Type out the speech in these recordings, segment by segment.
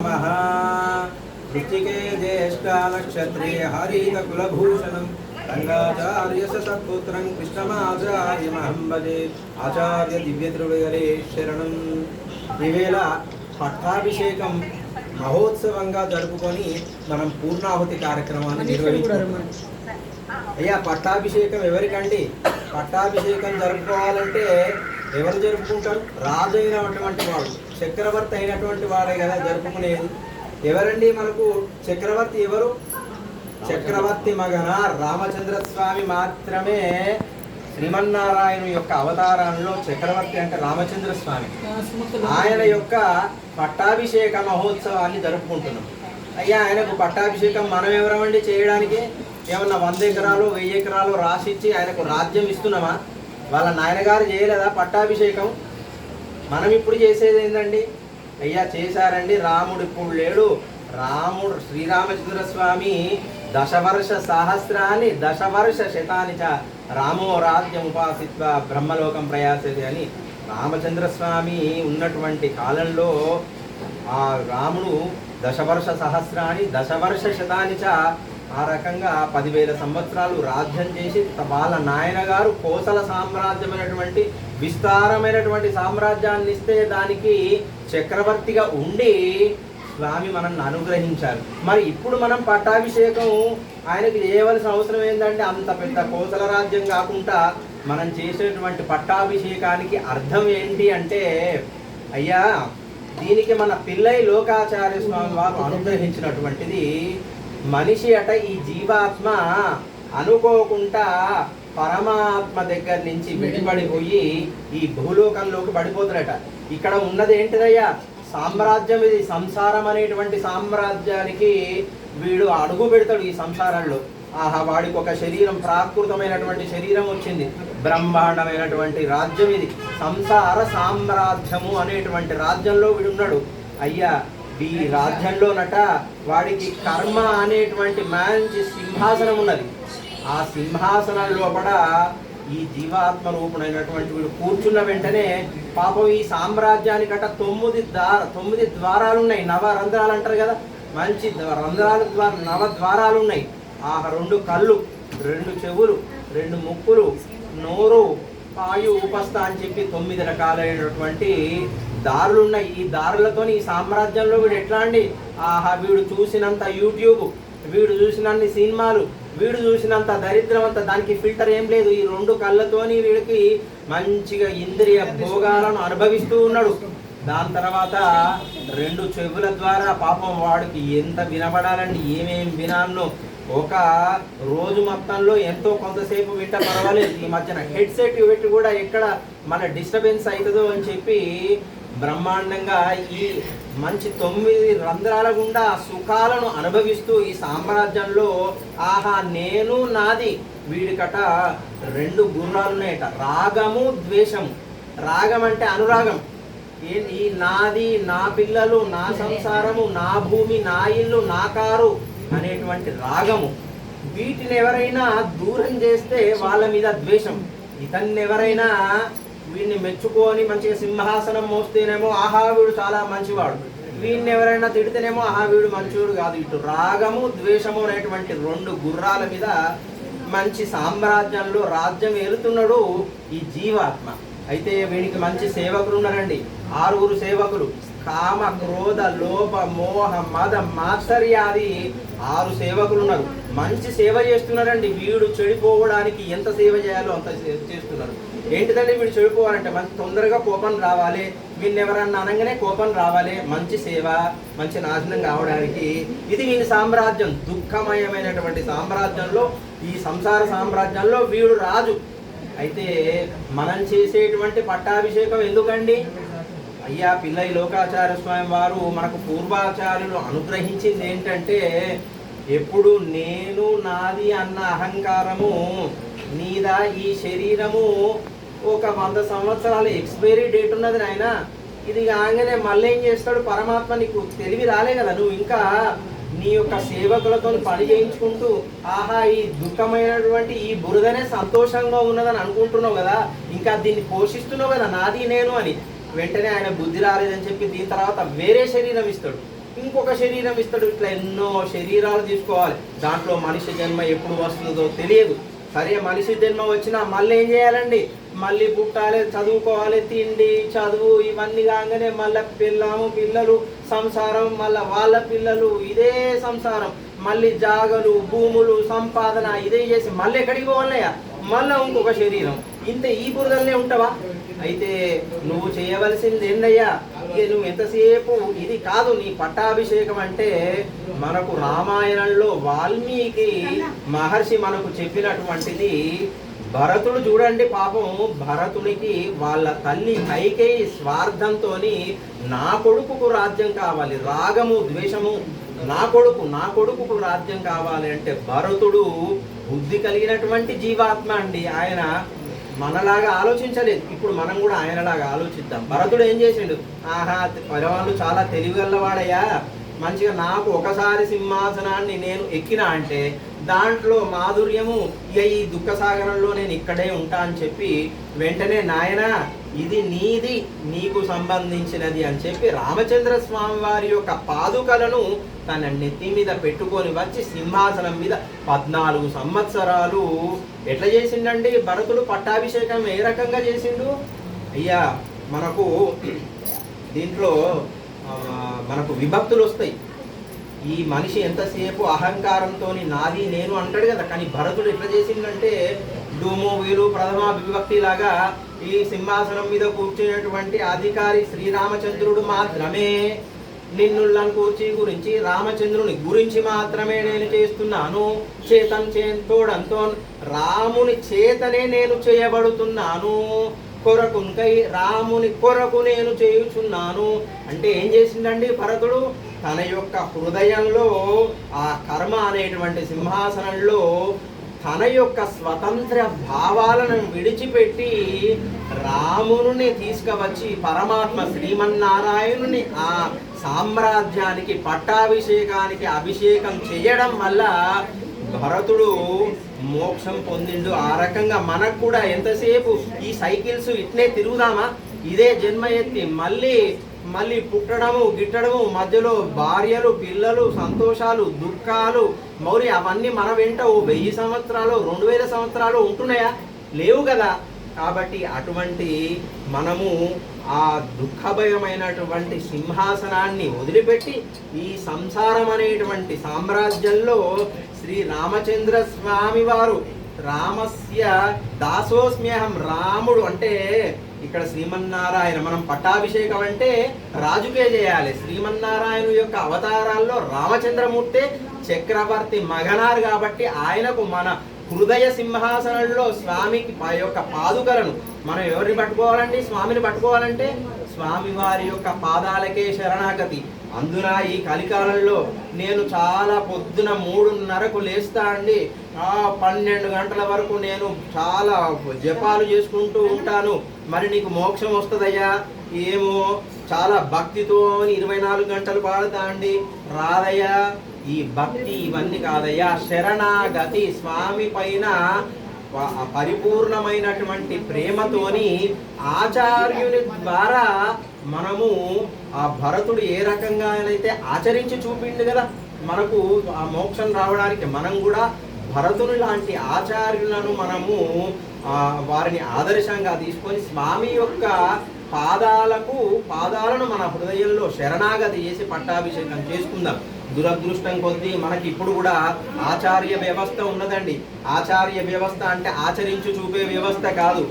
नमः। वृश्चिके ज्येष्ठा नक्षत्रे हरितकुलभूषणं रंगाचार्य सत्पुत्रं कृष्णमाचार्यमहं भजे। आचार्य दिव्यत्रिवरे शरणं। ఈవేళ పట్టాభిషేకం మహోత్సవంగా జరుపుకొని మనం పూర్ణాహుతి కార్యక్రమాన్ని నిర్వహించుకుంటాం. అయ్యా పట్టాభిషేకం ఎవరికండి? పట్టాభిషేకం జరుపుకోవాలంటే ఎవరు జరుపుకుంటారు? రాజు అయినటువంటి వాడు, చక్రవర్తి అయినటువంటి వాడే కదా జరుపుకునేది. ఎవరండి మనకు చక్రవర్తి? ఎవరు? చక్రవర్తి మగన రామచంద్ర స్వామి మాత్రమే శ్రీమన్నారాయణ యొక్క అవతారంలో చక్రవర్తి అంటే రామచంద్ర స్వామి. ఆయన యొక్క పట్టాభిషేక మహోత్సవాన్ని జరుపుకుంటున్నాం. అయ్యా ఆయనకు పట్టాభిషేకం మనం ఎవరమండి చేయడానికి? ఏమన్నా 100 ఎకరాలు 1000 ఎకరాలు రాసిచ్చి ఆయనకు రాజ్యం ఇస్తున్నామా? వాళ్ళ నాయనగారు చేయలేదా పట్టాభిషేకం? మనం ఇప్పుడు చేసేది ఏంటండి? అయ్యా చేశారండి. రాముడు ఇప్పుడు లేడు. రాముడు శ్రీరామచంద్ర స్వామి దశవర్ష సహస్రాన్ని దశవర్ష శతాని చ రామో రాజ్యముపాసిత్వ బ్రహ్మలోకం ప్రయాసది అని రామచంద్ర స్వామి ఉన్నటువంటి కాలంలో ఆ రాముడు దశవర్ష సహస్రాన్ని దశవర్ష శతాని చ ఆ రకంగా 10,000 సంవత్సరాలు రాజ్యం చేసి వాళ్ళ నాయన గారు కోసల సామ్రాజ్యమైనటువంటి విస్తారమైనటువంటి సామ్రాజ్యాన్ని ఇస్తే దానికి చక్రవర్తిగా ఉండి స్వామి మనల్ని అనుగ్రహించారు. మరి ఇప్పుడు మనం పట్టాభిషేకం ఆయనకు చేయవలసిన అవసరం ఏంటంటే అంత పెద్ద కోసల రాజ్యం కాకుండా మనం చేసేటువంటి పట్టాభిషేకానికి అర్థం ఏంటి అంటే అయ్యా దీనికి మన పిల్లై లోకాచార్య స్వామి వారు అనుగ్రహించినటువంటిది. మనిషి అట ఈ జీవాత్మ అనుకోకుండా పరమాత్మ దగ్గర నుంచి విడిపడిపోయి ఈ భూలోకంలోకి పడిపోతాడట. ఇక్కడ ఉన్నది ఏంటిదయ్యా? సామ్రాజ్యం. ఇది సంసారం అనేటువంటి సామ్రాజ్యానికి వీడు అడుగు పెడతాడు. ఈ సంసారంలో ఆహా వాడికి ఒక శరీరం, ప్రాకృతమైనటువంటి శరీరం వచ్చింది. బ్రహ్మాండమైనటువంటి రాజ్యం ఇది. సంసార సామ్రాజ్యము అనేటువంటి రాజ్యంలో వీడున్నాడు. అయ్యా ఈ రాజ్యంలోనట వాడికి కర్మ అనేటువంటి మంచి సింహాసనం ఉన్నది. ఆ సింహాసనం లోపల ఈ జీవాత్మ రూపుడైనటువంటి వీడు కూర్చున్న వెంటనే పాపం ఈ సామ్రాజ్యానికట 9 ద్వారాలు ఉన్నాయి. 9 రంధ్రాలు అంటారు కదా, మంచి రంధ్రాల ద్వారా 9 ద్వారాలు ఉన్నాయి. ఆ 2 కళ్ళు, 2 చెవులు, 2 ముక్కులు, నోరు, పాయు, ఉపస్థ అని చెప్పి 9 రకాలైనటువంటి దారులు ఉన్నాయి. ఈ దారులతో ఈ సామ్రాజ్యంలో వీడు ఎట్లా అండి? ఆహా వీడు చూసినంత యూట్యూబ్, వీడు చూసినన్ని సినిమాలు, వీడు చూసినంత దరిద్రం అంతా దానికి ఫిల్టర్ ఏం లేదు. ఈ 2 కళ్ళతోని వీడికి మంచిగా ఇంద్రియ భోగాలను అనుభవిస్తూ ఉన్నాడు. దాని తర్వాత 2 చెవుల ద్వారా పాపం వాడికి ఎంత వినపడాలండి, ఏమేమి వినాలను ఒక రోజు మొత్తంలో ఎంతో కొంతసేపు వింటే పర్వాలేదు. ఈ మధ్యన హెడ్సెట్ పెట్టి కూడా ఎక్కడ మన డిస్టర్బెన్స్ అవుతుందో అని చెప్పి బ్రహ్మాండంగా ఈ మంచి 9 రంధ్రాల గుండా సుఖాలను అనుభవిస్తూ ఈ సామ్రాజ్యంలో ఆహా నేను నాది. వీడికట 2 గుర్రాలు ఉన్నాయట, రాగము ద్వేషము. రాగం అంటే అనురాగం. ఈ నాది, నా పిల్లలు, నా సంసారము, నా భూమి, నా ఇల్లు, నా కారు అనేటువంటి రాగము. వీటిని ఎవరైనా దూరం చేస్తే వాళ్ళ మీద ద్వేషం. ఇతన్ని ఎవరైనా వీడిని మెచ్చుకొని మంచిగా సింహాసనం మోస్తేనేమో ఆహా వీడు చాలా మంచివాడు, వీడిని ఎవరైనా తిడితేనేమో ఆహా వీడు మంచివాడు కాదు. ఇటు రాగము ద్వేషము అనేటువంటి 2 గుర్రాల మీద మంచి సామ్రాజ్యంలో రాజ్యం ఏలుతున్నాడు ఈ జీవాత్మ. అయితే వీడికి మంచి సేవకులు ఉన్నారండి, 6 సేవకులు. కామ, క్రోధ, లోభ, మోహ, మద, మాత్సర్యాది 6 సేవకులు ఉన్నారు. మంచి సేవ చేస్తున్నారండి. వీడు చెడిపోవడానికి ఎంత సేవ చేయాలో అంత చేస్తున్నారు. ఏంటిదండి వీడు చెడిపోవాలంటే మంచి తొందరగా కోపం రావాలి, వీడిని ఎవరన్నా అనగానే కోపం రావాలి. మంచి సేవ, మంచి నాశనం కావడానికి ఇది వీని సామ్రాజ్యం. దుఃఖమయమైనటువంటి సామ్రాజ్యంలో, ఈ సంసార సామ్రాజ్యంలో వీడు రాజు. అయితే మనం చేసేటువంటి పట్టాభిషేకం ఎందుకండి? అయ్యా పిల్లై లోకాచార్య స్వామి వారు మనకు పూర్వాచార్యులు అనుగ్రహించింది ఏంటంటే ఎప్పుడు నేను నాది అన్న అహంకారము నీదా, ఈ శరీరము ఒక 100 సంవత్సరాలు ఎక్స్పైరీ డేట్ ఉన్నది నాయన. ఇది కాగానే మళ్ళీ ఏం చేస్తాడు పరమాత్మ? నీకు తెలివి రాలే కదా, నువ్వు ఇంకా నీ యొక్క సేవకులతో పని చేయించుకుంటూ ఆహా ఈ దుఃఖమైనటువంటి ఈ బురదనే సంతోషంగా ఉన్నదని అనుకుంటున్నావు కదా, ఇంకా దీన్ని పోషిస్తున్నావు కదా నాది నేను అని. వెంటనే ఆయన బుద్ధి రాలేదని చెప్పి దీని తర్వాత వేరే శరీరం ఇస్తాడు. ఇంకొక శరీరం ఇస్తాడు. ఇట్లా ఎన్నో శరీరాలు తీసుకోవాలి. దాంట్లో మనిషి జన్మ ఎప్పుడు వస్తుందో తెలియదు. సరే మనిషి జన్మ వచ్చినా మళ్ళీ ఏం చేయాలండి, మళ్ళీ పుట్టాలి, చదువుకోవాలి, తిండి చదువు ఇవన్నీ కాగానే మళ్ళీ పిల్లలు సంసారం, మళ్ళీ వాళ్ళ పిల్లలు, ఇదే సంసారం, మళ్ళీ జాగలు భూములు సంపాదన ఇదే చేసి మళ్ళీ ఎక్కడికి పోవాలయ్యా, మళ్ళీ ఇంకొక శరీరం. ఇంత ఈ బురదలనే ఉంటావా? అయితే నువ్వు చేయవలసింది ఏందయ్యా, ఇక నువ్వు ఎంతసేపు ఇది కాదు. నీ పట్టాభిషేకం అంటే మనకు రామాయణంలో వాల్మీకి మహర్షి మనకు చెప్పినటువంటిది. భరతుడు చూడండి, పాపం భరతునికి వాళ్ళ తల్లి కైకేయి స్వార్థంతో నా కొడుకుకు రాజ్యం కావాలి, రాగము ద్వేషము, నా కొడుకుకు రాజ్యం కావాలి అంటే భరతుడు బుద్ధి కలిగినటువంటి జీవాత్మ అండి. ఆయన మనలాగా ఆలోచించలేదు. ఇప్పుడు మనం కూడా ఆయనలాగా ఆలోచిద్దాం. భరతుడు ఏం చేసిండు, పరవాళ్ళు చాలా తెలివిగలవాడయ్యా, మంచిగా నాకు ఒకసారి సింహాసనాన్ని నేను ఎక్కినా అంటే దాంట్లో మాధుర్యము, ఇక ఈ దుఃఖ సాగరంలో నేను ఇక్కడే ఉంటా అని చెప్పి వెంటనే నాయన ఇది నీది, నీకు సంబంధించినది అని చెప్పి రామచంద్ర స్వామి వారి యొక్క పాదుకలను తన నెత్తి మీద పెట్టుకొని వచ్చి సింహాసనం మీద 14 సంవత్సరాలు ఎట్లా చేసిండండి భరతుడు. పట్టాభిషేకం ఏ రకంగా చేసిండు అయ్యా. మనకు దీంట్లో మనకు విభక్తులు వస్తాయి. ఈ మనిషి ఎంతసేపు అహంకారంతో నాది నేను అంటాడు కదా, కానీ భరతుడు ఎట్లా చేసిందంటే డూము వీరు ప్రథమ విభక్తి లాగా ఈ సింహాసనం మీద కూర్చునేటువంటి అధికారి శ్రీరామచంద్రుడు మాత్రమే. నిన్నుళ్ళను గురించి రామచంద్రుని గురించి మాత్రమే నేను చేస్తున్నాను. చేతంతో రాముని చేతనే నేను చేయబడుతున్నాను. కొరకునికై రాముని కొరకు నేను చేయుచున్నాను అంటే ఏం చేసిండండి భరతుడు, తన యొక్క హృదయంలో ఆ కర్మ అనేటువంటి సింహాసనంలో తన యొక్క స్వతంత్ర భావాలను విడిచిపెట్టి రాముని తీసుకువచ్చి పరమాత్మ శ్రీమన్నారాయణుని ఆ సామ్రాజ్యానికి పట్టాభిషేకానికి అభిషేకం చేయడం వల్ల భరతుడు మోక్షం పొందిండు. ఆ రకంగా మనకు కూడా ఎంతసేపు ఈ సైకిల్స్ ఇట్లే తిరుగుదామా, ఇదే జన్మ ఎత్తి మళ్ళీ పుట్టడము గిట్టడము, మధ్యలో భార్యలు పిల్లలు సంతోషాలు దుఃఖాలు మౌరి అవన్నీ మన వెంట 1000 సంవత్సరాలు 2000 సంవత్సరాలు ఉంటున్నాయా? లేవు కదా. కాబట్టి అటువంటి మనము ఆ దుఃఖభయమైనటువంటి సింహాసనాన్ని వదిలిపెట్టి ఈ సంసారం అనేటువంటి సామ్రాజ్యంలో శ్రీ రామచంద్ర స్వామి వారు రామస్య దాసోస్మ్యహం, రాముడు అంటే ఇక్కడ శ్రీమన్నారాయణ. మనం పట్టాభిషేకం అంటే రాజుకే చేయాలి. శ్రీమన్నారాయణ యొక్క అవతారాల్లో రామచంద్రమూర్తి చక్రవర్తి మగనారు కాబట్టి ఆయనకు మన హృదయ సింహాసనంలో స్వామికి యొక్క పాదుకలను మనం ఎవరిని పట్టుకోవాలండి, స్వామిని పట్టుకోవాలంటే స్వామి వారి యొక్క పాదాలకే శరణాగతి. అందున ఈ కలికాలంలో నేను చాలా పొద్దున 3:30కు లేస్తా అండి, 12 గంటల వరకు నేను చాలా జపాలు చేసుకుంటూ ఉంటాను. మరి నీకు మోక్షం వస్తుందయ్యా? ఏమో చాలా భక్తితో 24 గంటలు పాడుతా అండి, రాదయ్యా. ఈ భక్తి ఇవన్నీ కాదయ్యా, శరణాగతి స్వామి పైన పరిపూర్ణమైనటువంటి ప్రేమతోని ఆచార్యుని ద్వారా మనము ఆ భరతుడు ఏ రకంగానైతే ఆచరించి చూపిండు కదా మనకు ఆ మోక్షం రావడానికి, మనం కూడా భరతుని లాంటి ఆచార్యులను మనము వారిని ఆదర్శంగా తీసుకొని స్వామి యొక్క పాదాలను మన హృదయంలో శరణాగతి చేసి పట్టాభిషేకం చేసుకుందాం. దురదృష్టం కొద్దీ మనకి ఇప్పుడు కూడా ఆచార్య వ్యవస్థ ఉన్నదండి. ఆచార్య వ్యవస్థ అంటే ఆచరించు చూపే వ్యవస్థ కాదు.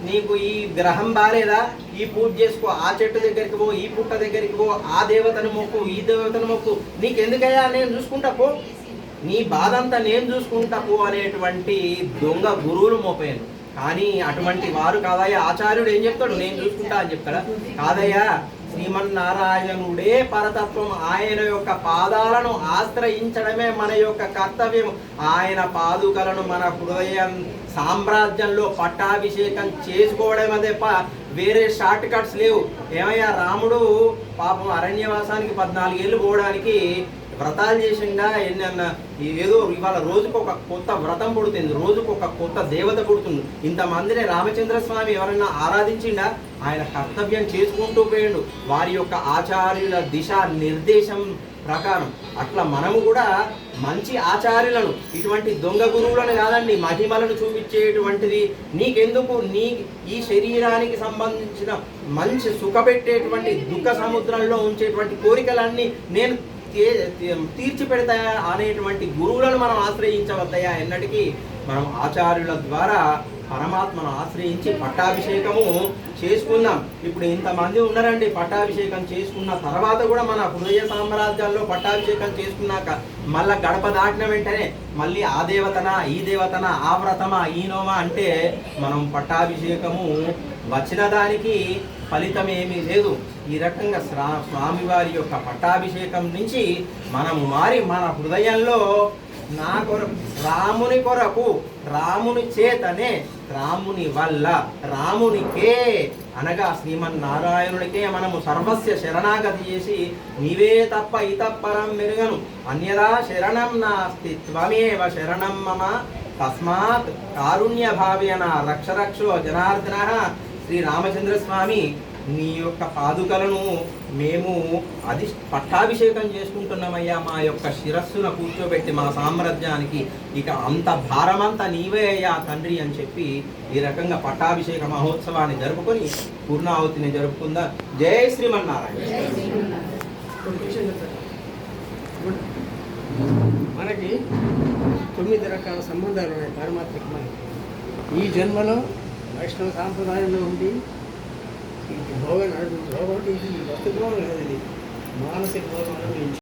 నీకు ఈ గ్రహం బాలేదా, ఈ పూజ చేసుకో, ఆ చెట్టు దగ్గరికి పో, ఈ పుట్ట దగ్గరికి పో, ఆ దేవతను మొక్కు, ఈ దేవతను మొక్కు, నీకెందుకయ్యా నేను చూసుకుంటా పో, నీ బాధ అంతా నేను చూసుకుంటా పో అనేటువంటి దొంగ గురువులు మోపాను. కానీ అటువంటి వారు కాదయ్యా. ఆచార్యుడు ఏం చెప్తాడు, నేను చూసుకుంటా అని చెప్తాడా? కాదయ్యా, శ్రీమన్నారాయణుడే పరతత్వం. ఆయన యొక్క పాదాలను ఆశ్రయించడమే మన యొక్క కర్తవ్యం. ఆయన పాదుకలను మన హృదయం సామ్రాజ్యంలో పట్టాభిషేకం చేసుకోవడమే తప్ప వేరే షార్ట్ కట్స్ లేవు. ఏమయ్యా, రాముడు పాపం అరణ్యవాసానికి 14 ఏళ్ళు పోవడానికి వ్రతాలు చేసిండా ఎన్నన్నా ఏదో ఇవాళ రోజుకు ఒక కొత్త వ్రతం పుడుతుంది, రోజుకు ఒక కొత్త దేవత పుడుతుంది. ఇంతమందిని రామచంద్ర స్వామి ఎవరైనా ఆరాధించిండా? ఆయన కర్తవ్యం చేసుకుంటూ పోయిండు వారి యొక్క ఆచార్యుల దిశా నిర్దేశం ప్రకారం. అట్లా మనము కూడా మంచి ఆచార్యులను, ఇటువంటి దొంగ గురువులను కాదండి, మహిమలను చూపించేటువంటిది నీకెందుకు, నీ ఈ శరీరానికి సంబంధించిన మంచి సుఖపెట్టేటువంటి దుఃఖ సముద్రంలో ఉంచేటువంటి కోరికలన్నీ నేను తీర్చిపెడతాయా అనేటువంటి గురువులను మనం ఆశ్రయించవద్దయా ఎన్నటికీ. మనం ఆచార్యుల ద్వారా పరమాత్మను ఆశ్రయించి పట్టాభిషేకము చేసుకుందాం. ఇప్పుడు ఇంతమంది ఉన్నారండి, పట్టాభిషేకం చేసుకున్న తర్వాత కూడా మన హృదయ సామ్రాజ్యాల్లో పట్టాభిషేకం చేసుకున్నాక మళ్ళా గడప దాటిన వెంటనే మళ్ళీ ఆ దేవతనా ఈ దేవతనా ఆ వ్రతమా ఈ నోమా అంటే మనం పట్టాభిషేకము వచ్చిన దానికి ఫలితం ఏమీ లేదు. ఈ రకంగా స్వామివారి యొక్క పట్టాభిషేకం నుంచి మనము మారి మన హృదయంలో నా కొరకు, రాముని కొరకు, రాముని చేతనే, రాముని వల్ల, రామునికే అనగా శ్రీమన్నారాయణుడికే మనము సర్వస్య శరణాగతి చేసి నీవే తప్ప ఇతపరం మెరుగను అన్యదా శరణం నాస్తి త్వమేవ శరణం మమ తస్మాత్ కారుణ్య భావేన రక్ష రక్షో జనార్దన. శ్రీ రామచంద్ర స్వామి నీ యొక్క పాదుకలను మేము పట్టాభిషేకం చేసుకుంటున్నామయ్యా, మా యొక్క శిరస్సును కూర్చోబెట్టి మా సామ్రాజ్యానికి ఇక అంత భారమంతా నీవే అయ్యా తండ్రి అని చెప్పి ఈ రకంగా పట్టాభిషేక మహోత్సవాన్ని జరుపుకొని పూర్ణాహుతిని జరుపుకుందా. జై శ్రీమన్నారాయణ. మనకి 9 రకాల సంబంధాలు ఉన్నాయి పరమాత్మకి. మనకి ఈ జన్మలో వైష్ణవ సాంప్రదాయంలో ఉండి భోగం ఈ వస్తు భోగం కాదు, ఇది మానసిక భోగం అనుభవించి